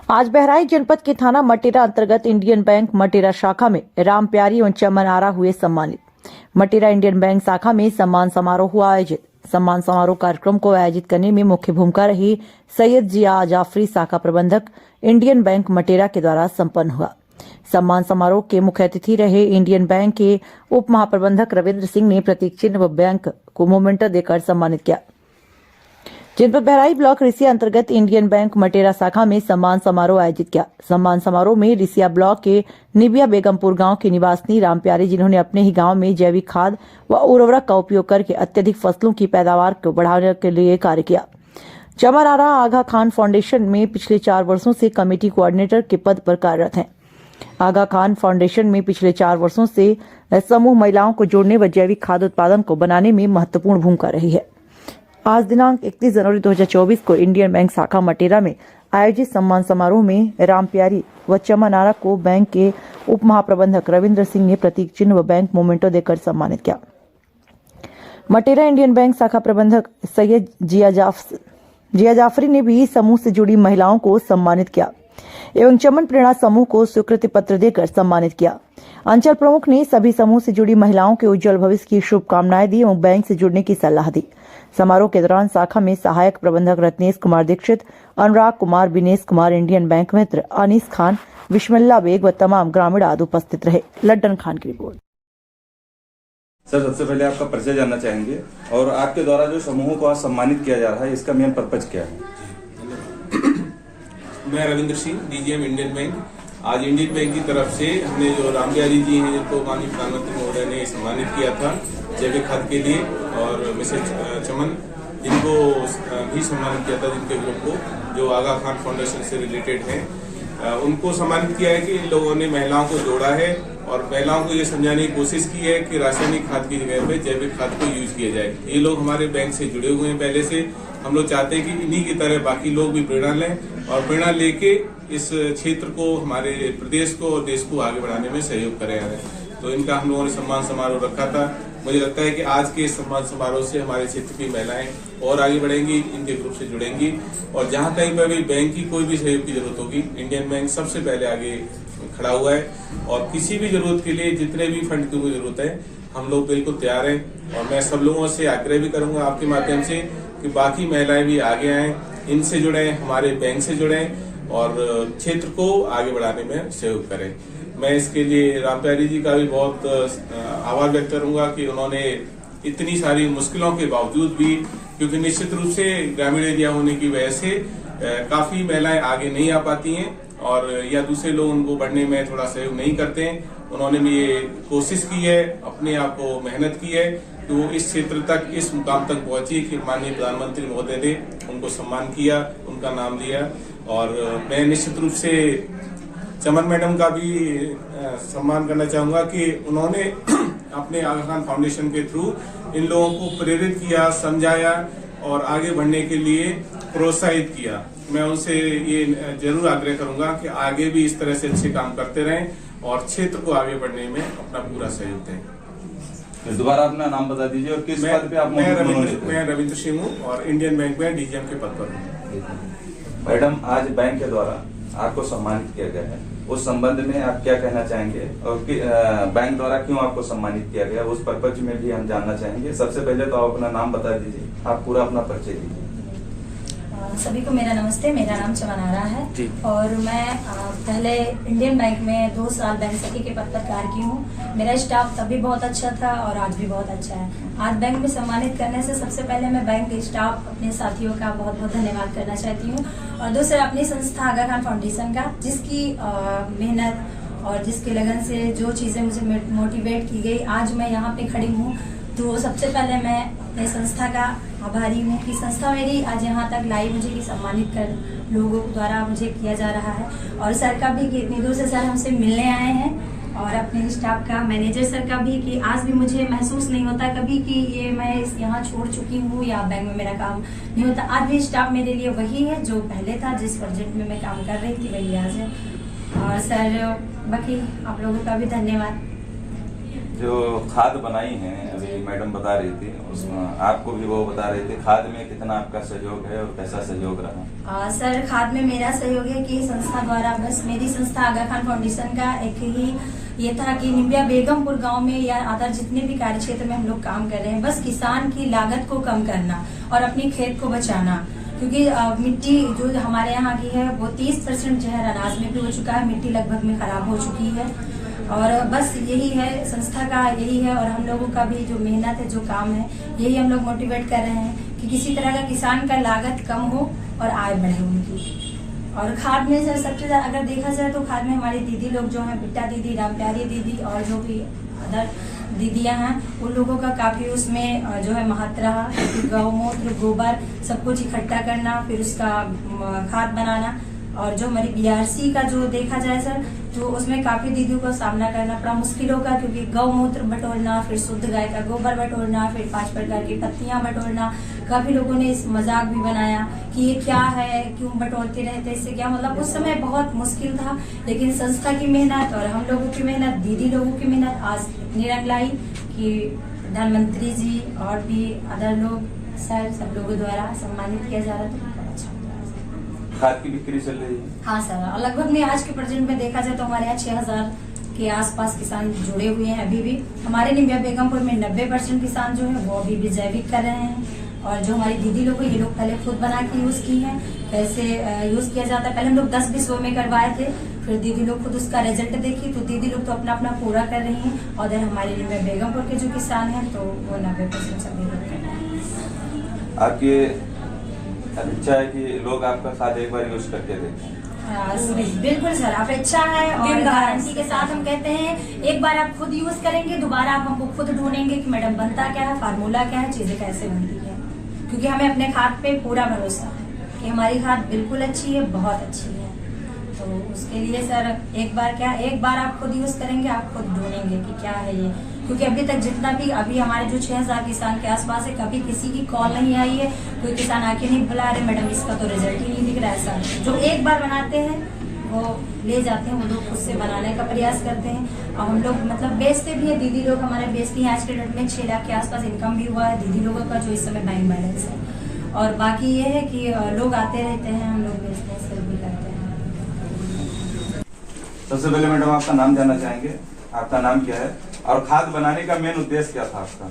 आज बहराइच जनपद के थाना मटेरा अंतर्गत इंडियन बैंक मटेरा शाखा में राम प्यारी एवं चमन आरा हुए सम्मानित। मटेरा इंडियन बैंक शाखा में सम्मान समारोह हुआ आयोजित। सम्मान समारोह कार्यक्रम को आयोजित करने में मुख्य भूमिका रही सैयद जिया जाफरी शाखा प्रबंधक इंडियन बैंक मटेरा के द्वारा संपन्न हुआ। सम्मान समारोह के मुख्य अतिथि रहे इंडियन बैंक के उप महाप्रबंधक रविंद्र सिंह ने प्रतीक चिन्ह व बैंक को मोमेंटो देकर सम्मानित किया। जनपद बहराइच ब्लॉक रिसिया अंतर्गत इंडियन बैंक मटेरा शाखा में सम्मान समारोह आयोजित किया। सम्मान समारोह में रिसिया ब्लॉक के निबिया बेगमपुर गांव के निवासी राम प्यारे, जिन्होंने अपने ही गांव में जैविक खाद व उर्वरक का उपयोग करके अत्यधिक फसलों की पैदावार को बढ़ाने के लिए कार्य किया। चमन आरा आगा खान फाउंडेशन में पिछले 4 वर्षों से कमेटी कोऑर्डिनेटर के पद पर कार्यरत हैं। आगा खान फाउंडेशन में पिछले 4 वर्षों से समूह महिलाओं को जोड़ने व जैविक खाद उत्पादन को बनाने में महत्वपूर्ण भूमिका रही है। आज दिनांक 31 जनवरी 2024 को इंडियन बैंक शाखा मटेरा में आयोजित सम्मान समारोह में राम प्यारी व चमन आरा को बैंक के उप महाप्रबंधक रविंद्र सिंह ने प्रतीक चिन्ह व बैंक मोमेंटो देकर सम्मानित किया। मटेरा इंडियन बैंक शाखा प्रबंधक सैयद जिया जाफरी ने भी समूह से जुड़ी महिलाओं को सम्मानित किया एवं चमन प्रेरणा समूह को स्वीकृति पत्र देकर सम्मानित किया। अंचल प्रमुख ने सभी समूह से जुड़ी महिलाओं के उज्जवल भविष्य की शुभकामनाएं दी एवं बैंक से जुड़ने की सलाह दी। समारोह के दौरान शाखा में सहायक प्रबंधक रत्नेश कुमार दीक्षित, अनुराग कुमार, विनेश कुमार, इंडियन बैंक मित्र अनीस खान, बिस्मिल्लाह बेग व तमाम ग्रामीण आदि उपस्थित रहे। लड्डन खान की रिपोर्ट। सर, सबसे पहले आपका परिचय जानना चाहेंगे और आपके द्वारा जो समूह को आज सम्मानित किया जा रहा है, इसका मेन पर्पज क्या है? मैं Ravindra Singh, DGM Indian bank. आज इंडियन बैंक की तरफ से हमने जो राम प्यारी जी हैं, जिनको माननीय प्रधानमंत्री महोदय ने सम्मानित किया था जैविक खाद के लिए, और मिसेज चमन जिनको भी सम्मानित किया था, जिनके ग्रुप को जो आगा खान फाउंडेशन से रिलेटेड हैं, उनको सम्मानित किया है कि इन लोगों ने महिलाओं को जोड़ा है और महिलाओं को ये समझाने की कोशिश की है कि रासायनिक खाद की जगह पे जैविक खाद को यूज किया जाए। ये लोग हमारे बैंक से जुड़े हुए हैं पहले से। हम लोग चाहते हैं कि इन्हीं की तरह बाकी लोग भी प्रेरणा लें और प्रेरणा लेके इस क्षेत्र को, हमारे प्रदेश को और देश को आगे बढ़ाने में सहयोग करें। तो इनका हम लोगों ने सम्मान समारोह रखा था। मुझे लगता है कि आज के सम्मान समारोह से हमारे क्षेत्र की महिलाएं और आगे बढ़ेंगी, इनके ग्रुप से जुड़ेंगी और जहां कहीं पर भी बैंक की कोई भी सहयोग की जरूरत होगी, इंडियन बैंक सबसे पहले आगे खड़ा हुआ है और किसी भी जरूरत के लिए जितने भी फंड की जरूरत है, हम लोग बिल्कुल तैयार हैं। और मैं सब लोगों से आग्रह भी करूंगा आपके माध्यम से कि बाकी महिलाएं भी आगे आएं, इनसे जुड़ें, हमारे बैंक से जुड़ें और क्षेत्र को आगे बढ़ाने में सहयोग करें। मैं इसके लिए राम प्यारी जी का भी बहुत आभार व्यक्त करूंगा कि उन्होंने इतनी सारी मुश्किलों के बावजूद भी, क्योंकि निश्चित रूप से ग्रामीण एरिया होने की वजह से काफी महिलाएं आगे नहीं आ पाती हैं और या दूसरे लोग उनको बढ़ने में थोड़ा सहयोग नहीं करते हैं। उन्होंने भी ये कोशिश की है, अपने आप को मेहनत की है कि वो इस क्षेत्र तक, इस मुकाम तक पहुंची कि माननीय प्रधानमंत्री महोदय ने उनको सम्मान किया, उनका नाम लिया। और मैं निश्चित रूप से चमन मैडम का भी सम्मान करना चाहूंगा कि उन्होंने अपने आगा खान फाउंडेशन के थ्रू इन लोगों को प्रेरित किया, समझाया और आगे बढ़ने के लिए प्रोत्साहित किया। मैं उनसे ये जरूर आग्रह करूंगा कि आगे भी इस तरह से अच्छे काम करते रहें और क्षेत्र को आगे बढ़ने में अपना पूरा सहयोग दें। दोबारा अपना नाम बता दीजिए और किस पद पे आप? मैं रविंद्र सिंह हूँ और इंडियन बैंक में डीजीएम के पद पर हूँ। मैडम, आज बैंक के द्वारा आपको सम्मानित किया गया है, उस संबंध में आप क्या कहना चाहेंगे और बैंक द्वारा क्यों आपको सम्मानित किया गया, उस पर्पज में भी हम जानना चाहेंगे। सबसे पहले तो आप अपना नाम बता दीजिए, आप पूरा अपना परिचय दीजिए। सभी को मेरा नमस्ते। मेरा नाम चमन आरा है और मैं पहले इंडियन बैंक में 2 साल बैंक सखी के पद पर कार्य की हूँ। मेरा स्टाफ तभी बहुत अच्छा था और आज भी बहुत अच्छा है। आज बैंक में सम्मानित करने से सबसे पहले मैं बैंक के स्टाफ, अपने साथियों का बहुत बहुत धन्यवाद करना चाहती हूँ और दूसरा अपनी संस्था आगा खान फाउंडेशन का, जिसकी मेहनत और जिसके लगन से जो चीजें मुझे मोटिवेट की गई, आज मैं यहाँ पे खड़ी हूँ। तो सबसे पहले मैं अपने संस्था का आभारी हूँ कि संस्था मेरी आज यहाँ तक लाई, मुझे कि सम्मानित कर लोगों द्वारा मुझे किया जा रहा है। और सर का भी कि इतनी दूर से सर हमसे मिलने आए हैं और अपने स्टाफ का, मैनेजर सर का भी, कि आज भी मुझे महसूस नहीं होता कभी कि ये मैं यहाँ छोड़ चुकी हूँ या बैंक में मेरा काम नहीं होता। आज भी स्टाफ मेरे लिए वही है जो पहले था, जिस प्रोजेक्ट में मैं काम कर रही थी वही आज है। और सर बाकी आप लोगों का भी धन्यवाद। जो खाद बनाई है अभी मैडम बता रही थी, उसमें आपको भी वो बता रही थी खाद में कितना आपका सहयोग है और कैसा सहयोग रहा? सर, खाद में मेरा सहयोग है कि संस्था द्वारा, बस मेरी संस्था आगा खान फाउंडेशन का एक ही ये था कि निम्बिया बेगमपुर गांव में या अदर जितने भी कार्य क्षेत्र में हम लोग काम कर रहे हैं, बस किसान की लागत को कम करना और अपनी खेत को बचाना। क्योंकि मिट्टी जो हमारे यहाँ की है वो 30% जहर अनाज में भी हो चुका है, मिट्टी लगभग में खराब हो चुकी है। और बस यही है संस्था का, यही है। और हम लोगों का भी जो मेहनत है, जो काम है, यही हम लोग मोटिवेट कर रहे हैं कि किसी तरह का किसान का लागत कम हो और आय बढ़े उनकी। और खाद में सर सबसे ज्यादा अगर देखा जाए तो खाद में हमारी दीदी लोग जो हैं, बिट्टा दीदी, रामप्यारी दीदी और जो भी अदर दीदियां हैं, उन लोगों का काफी उसमें जो है महत्व रहा। गौमूत्र, गोबर सब कुछ इकट्ठा करना, फिर उसका खाद बनाना। और जो हमारी BRC का जो देखा जाए सर, तो उसमें काफी दीदियों को सामना करना पड़ा मुश्किलों का, क्योंकि गौमूत्र बटोरना, फिर शुद्ध गाय का गोबर बटोरना, फिर 5 प्रकार की पत्तियां बटोरना। काफी लोगों ने इस मजाक भी बनाया कि ये क्या है, क्यों बटोरते रहते, इससे क्या मतलब। उस समय बहुत मुश्किल था, लेकिन संस्था की मेहनत और हम लोगों की मेहनत, दीदी लोगों की मेहनत आज इतनी रंग लाई कि प्रधानमंत्री जी और भी अदर लोग सर सब लोगों द्वारा सम्मानित किया जा रहा था। खाद की बिक्री चल रही है? हाँ सर, लगभग में आज के प्रेजेंट में देखा जाए तो हमारे यहाँ 6000 के आसपास किसान जुड़े हुए हैं। अभी भी हमारे निम्बिया बेगमपुर में 90% किसान जो है वो अभी भी जैविक कर रहे हैं। और जो हमारी दीदी लोग ये लोग पहले खुद बना के यूज की हैं, कैसे यूज किया जाता है। पहले हम लोग 10-20 में करवाए थे, फिर दीदी लोग खुद उसका रिजल्ट देखी तो दीदी लोग तो अपना अपना पूरा कर रही हैं। और इधर हमारे निम्बिया बेगमपुर के जो किसान हैं तो वो 90% सभी लोग कर रहे हैं। आपकी इच्छा है कि लोग आपका खाद एक बार यूज करके देखें? बिल्कुल सर, आप इच्छा है और गारंटी के साथ हम कहते हैं एक बार आप खुद यूज करेंगे, दोबारा आप हमको खुद ढूंढेंगे कि मैडम बनता क्या है, फार्मूला क्या है, चीजें कैसे बनती है। क्योंकि हमें अपने खाद पे पूरा भरोसा है कि हमारी खाद बिल्कुल अच्छी है, बहुत अच्छी है। तो उसके लिए सर एक बार आप खुद यूज करेंगे, आप खुद ढूंढेंगे कि क्या है ये। क्योंकि अभी तक जितना भी अभी हमारे जो 6000 किसान के आसपास है, कभी किसी की कॉल नहीं आई है, कोई किसान आके नहीं बुला रहे मैडम इसका तो रिजल्ट ही नहीं दिख रहा है। सर जो एक बार बनाते हैं वो ले जाते हैं, वो लोग खुद से बनाने का प्रयास करते हैं। और हम लोग मतलब बेचते भी है, दीदी लोग हमारे बेचती हैं। आज के डेट में 6 लाख के आसपास इनकम भी हुआ है दीदी लोगों का, जो इस समय बैंक बैलेंस है। और बाकी ये है कि लोग आते रहते हैं, हम लोग बेचते हैं, सेल भी करते हैं। सबसे पहले मैडम आपका नाम जानना चाहेंगे, आपका नाम क्या है और खाद बनाने का मेन उद्देश्य क्या था आपका?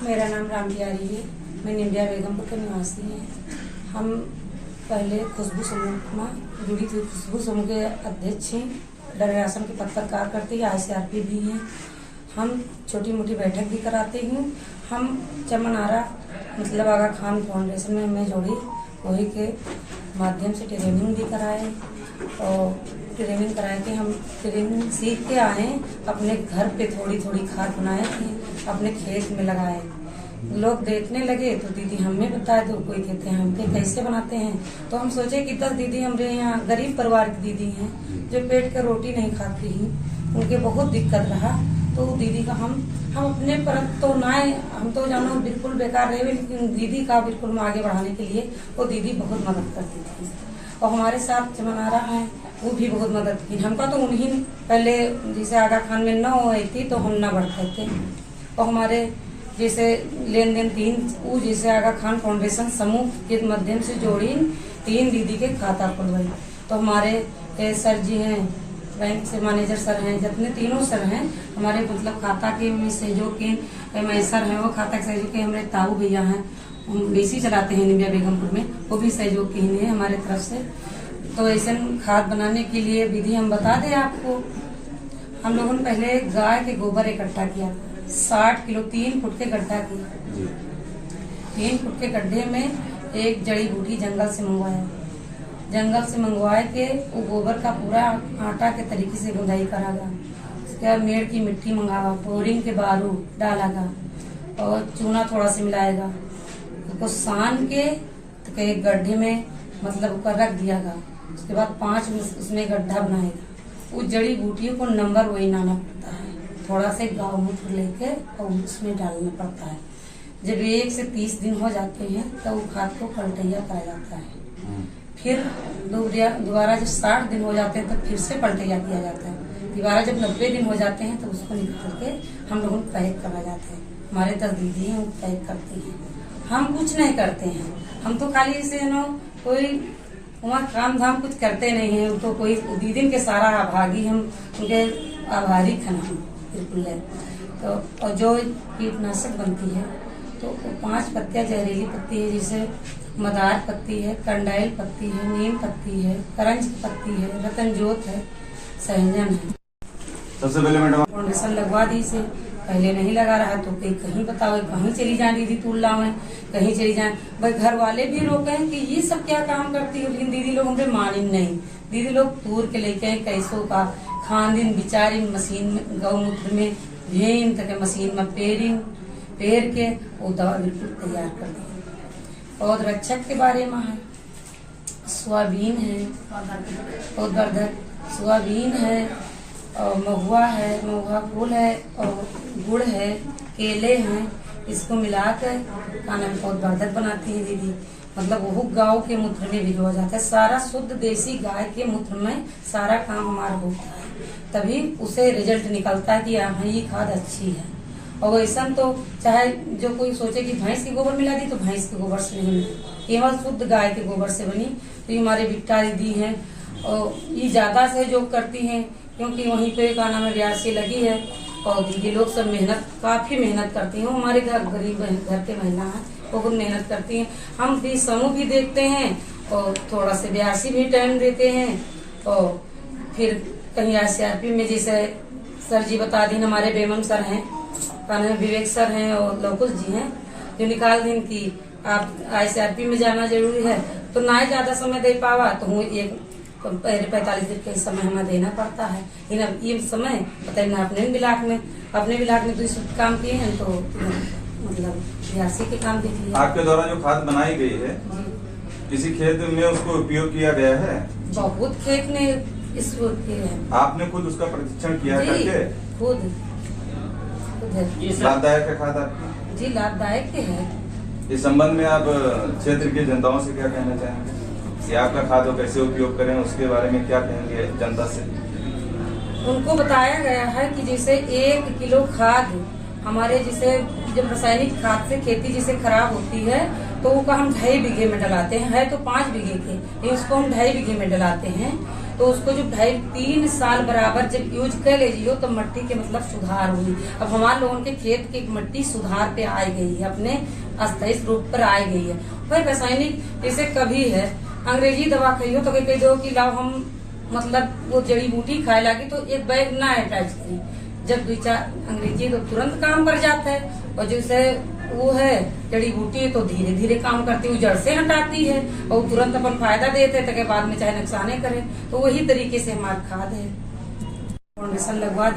मेरा नाम रामप्यारी है, मैं निम्बिया बेगमपुर के निवासी हैं। हम पहले खुशबू समूह में जुड़ी थी, खुशबू समूह के अध्यक्ष हैं, डरे आश्रम के पत्रकार करते हैं, ICRP भी हैं। हम छोटी मोटी बैठक भी कराते हैं। हम चमन आरा मतलब आगा खान फाउंडेशन में मैं जोड़ी, वही के माध्यम से ट्रेनिंग भी कराए और ट्रेनिंग कराए कि हम ट्रेनिंग सीख के आए, अपने घर पे थोड़ी थोड़ी खाद बनाए थे, अपने खेत में लगाए। लोग देखने लगे तो दीदी हमें बताए, तो कोई कहते हैं हमके कैसे बनाते हैं। तो हम सोचे कि 10 दीदी हमारे यहाँ गरीब परिवार की दीदी हैं जो पेट का रोटी नहीं खाती ही, उनके बहुत दिक्कत रहा। तो दीदी का हम अपने पर तो ना, हम तो जानो बिल्कुल बेकार रहे, लेकिन दीदी का बिल्कुल आगे बढ़ाने के लिए वो दीदी बहुत मदद करती थी। और हमारे साथ चमनारा है, वो भी बहुत मदद की। हमका तो उन्हीं पहले जैसे आगा खान में न हुई थी तो हम न बढ़ते थे। और हमारे जैसे लेन देन 3 वो जैसे आगा खान फाउंडेशन समूह के माध्यम से जोड़ी 3 दीदी के खाता खुलवाई। तो हमारे सर जी हैं, बैंक से मैनेजर सर हैं, जितने तीनों सर हैं हमारे मतलब खाता के सहयोग के मैं सर हैं, वो खाता के सहयोग के हमारे ताऊ भैया हैं, BC चलाते हैं निम्बिया बेगमपुर में, वो भी सहयोग के ही है हमारे तरफ से। तो ऐसे खाद बनाने के लिए विधि हम बता दें आपको। हम लोगों ने पहले गाय के गोबर इकट्ठा किया, 60 किलो 3 फुट के गड्ढा किया। 3 फुट के गड्ढे में एक जड़ी बूटी जंगल से मंगवाया, जंगल से मंगवाए के वो गोबर का पूरा आटा के तरीके से गुंदाई करागा। उसके बाद मेड़ की मिट्टी मंगावा, बोरिंग के बारू डालागा और चूना थोड़ा सा मिलाएगा, उसको सान के तो एक गड्ढे में मतलब ऊपर रख दियागा। उसके बाद 5 उसमें गड्ढा बनाएगा। उस जड़ी बूटियों को नंबर वही लाना पड़ता है, थोड़ा से गौमूत्र लेके और उसमें डालना पड़ता है। जब 1 से 30 दिन हो जाते हैं तो वो खाद को पलटैया कराया जाता है। फिर दोबारा जब 60 दिन हो जाते हैं तो फिर से पलटैया किया जाता है। दोबारा जब 90 दिन हो जाते हैं तो उसको निकाल के हम लोगों को पैक करा जाता है। हमारे 10 दीदी हैं, वो पैक करती हैं। हम कुछ नहीं करते हैं, हम तो खाली से कोई वहाँ काम धाम कुछ करते नहीं है। तो कोई दीदी के सारा आभागी, हम उनके आभारी खाना हम बिल्कुल है। तो और जो कीटनाशक बनती है तो 5 पत्तियां जहरीली पत्ती है, जैसे मदार पत्ती है, कंडाइल पत्ती है, नीम पत्ती है, करंज की पत्ती है, रतनजोत है, सहजन है। सबसे पहले मैडम फाउंडेशन लगवा दी से पहले नहीं लगा रहा तो कहीं बताओ, कहीं चली जाए दीदी तुल्ला में, कहीं चली जाए। भाई घर वाले भी रोके हैं कि ये सब क्या काम करती है, लेकिन दीदी लोग हमरे मानी नहीं। दीदी लोग तूर के लेके आए कैसों का खांदिन बिचारी मशीन में, गौमूत्र में भेन तक मशीन में पेर के वो दवा बिल्कुल तैयार कर दी। पौध रक्षक के बारे में है, सोयाबीन है, पौधवर्धक सोयाबीन है, और महुआ है, महुआ फूल है, और गुड़ है, केले हैं, इसको मिलाकर खाना में पौधवर्धक बनाती है दीदी। मतलब वो गाँव के मूत्र में भिगो जाता है, सारा शुद्ध देसी गाय के मूत्र में सारा काम हमारा होता है, तभी उसे रिजल्ट निकलता है कि हाँ ये खाद अच्छी है। और वैसा तो चाहे जो कोई सोचे कि भैंस के गोबर मिला दी, तो भैंस के गोबर से नहीं मिली, केवल शुद्ध गाय के गोबर से बनी। तो ये हमारे बिट्टा दीदी हैं, और ये ज्यादा सहयोग करती हैं, क्योंकि वहीं पे का नाम है ब्यासी लगी है। और दीदी लोग सब काफी मेहनत करती हैं। हमारे घर गरीब घर के महिला हैं, बहुत मेहनत करती हैं। हम भी समूह भी देखते हैं, और थोड़ा से ब्यासी भी टाइम देते हैं। और फिर कहीं ICRP में जैसे सर जी बता दी, हमारे बेमन सर हैं, विवेक सर हैं, और लोकुश जी हैं, जो निकाल दिन की आप ICRP में जाना जरूरी है, तो ना ही ज्यादा समय दे पावा तो हूँ एक 45 दिन के समय हमें देना पड़ता है। लेकिन अब ये समय बताइए ना, अपने विलाक में तो इस काम किए हैं, तो मतलब ब्यासी के काम देखिए। आपके द्वारा जो खाद बनाई गई है, किसी खेत में उसको उपयोग किया गया है? बहुत खेत में इसको किए हैं। आपने खुद उसका परीक्षण किया करके? खुद लाभदायक है खाद आपकी? जी लाभदायक है। इस संबंध में आप क्षेत्र के जनताओं से क्या कहना चाहेंगे कि आपका खाद कैसे उपयोग करें, उसके बारे में क्या कहेंगे जनता से? उनको बताया गया है कि जैसे 1 किलो खाद हमारे जैसे जब रासायनिक खाद से खेती जैसे खराब होती है, तो उसका हम 2.5 बीघे में डलाते हैं, है तो 5 बीघे के, लेकिन उसको हम 2.5 बीघे में डलाते हैं। तो उसको जब 2.5-3 साल बराबर जब यूज कर लीजिए, तो मिट्टी के मतलब सुधार हुई। अब हमारे लोगों के खेत की मिट्टी सुधार पे आ गई है, अपने अस्थायी रूप पर आ गई है। फिर रासायनिक जैसे कभी है अंग्रेजी दवा खाइयो तो कह दो कि लाओ हम मतलब वो जड़ी बूटी खाए लगी, तो एक बैग ना अटैच करी, जब 2-4 अंग्रेजी तो तुरंत काम कर जाता है, और जैसे वो है जड़ी बूटी तो धीरे धीरे काम करती है, जड़ से हटाती है, और तुरंत अपन फायदा देते हैं, तो बाद में चाहे नुकसाने करे। तो वही तरीके से हमारा खाद है। फाउंडेशन लगवा दी।